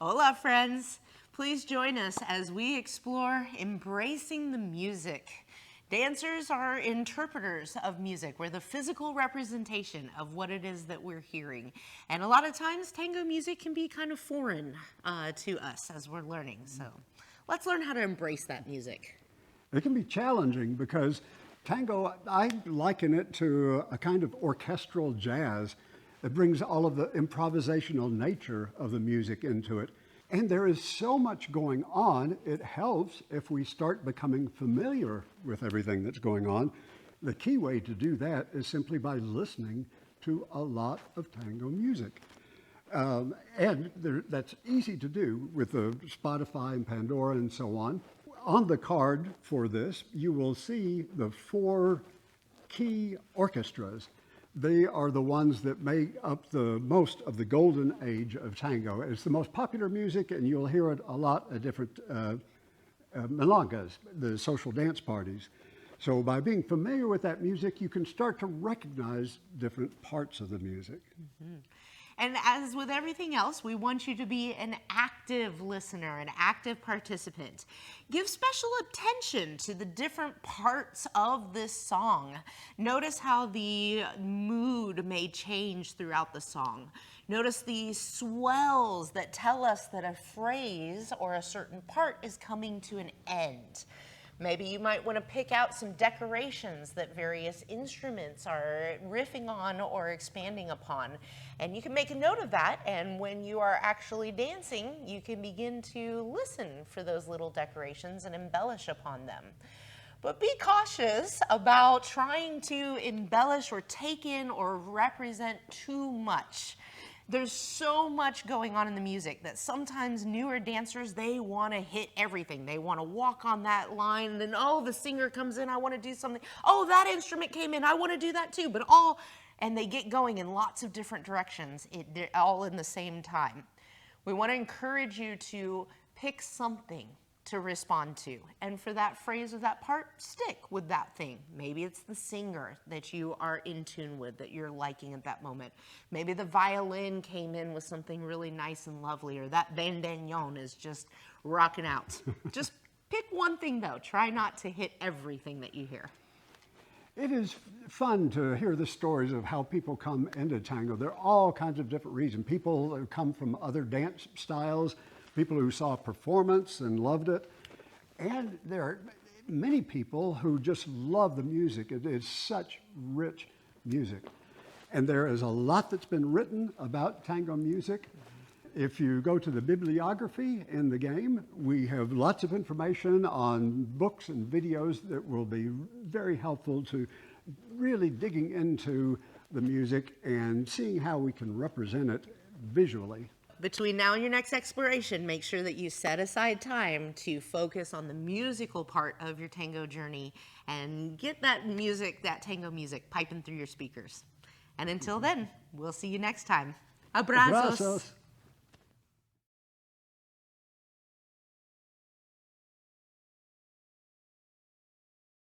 Hola, friends. Please join us as we explore embracing the music. Dancers are interpreters of music. We're the physical representation of what it is that we're hearing. And a lot of times, tango music can be kind of foreign to us as we're learning. So let's learn how to embrace that music. It can be challenging because tango, I liken it to a kind of orchestral jazz that brings all of the improvisational nature of the music into it. And there is so much going on, it helps if we start becoming familiar with everything that's going on. The key way to do that is simply by listening to a lot of tango music. That's easy to do with the Spotify and Pandora and so on. On the card for this, you will see the 4 key orchestras. They are the ones that make up the most of the golden age of tango. It's the most popular music, and you'll hear it a lot at different milongas, the social dance parties. So by being familiar with that music, you can start to recognize different parts of the music. Mm-hmm. And as with everything else, we want you to be an active listener, an active participant. Give special attention to the different parts of this song. Notice how the mood may change throughout the song. Notice the swells that tell us that a phrase or a certain part is coming to an end. Maybe you might want to pick out some decorations that various instruments are riffing on or expanding upon. And you can make a note of that, and when you are actually dancing, you can begin to listen for those little decorations and embellish upon them. But be cautious about trying to embellish or take in or represent too much. There's so much going on in the music that sometimes newer dancers, they want to hit everything. They want to walk on that line, and then, oh, the singer comes in, I want to do something. Oh, that instrument came in, I want to do that too. And they get going in lots of different directions, they're all in the same time. We want to encourage you to pick something to respond to. And for that phrase or that part, stick with that thing. Maybe it's the singer that you are in tune with, that you're liking at that moment. Maybe the violin came in with something really nice and lovely, or that bandoneón is just rocking out. Just pick one thing though. Try not to hit everything that you hear. It is fun to hear the stories of how people come into tango. There are all kinds of different reasons. People who come from other dance styles, people who saw a performance and loved it. And there are many people who just love the music. It is such rich music. And there is a lot that's been written about tango music. If you go to the bibliography in the game, we have lots of information on books and videos that will be very helpful to really digging into the music and seeing how we can represent it visually. Between now and your next exploration, make sure that you set aside time to focus on the musical part of your tango journey and get that music, that tango music, piping through your speakers. And until then, we'll see you next time. Abrazos. Abrazos.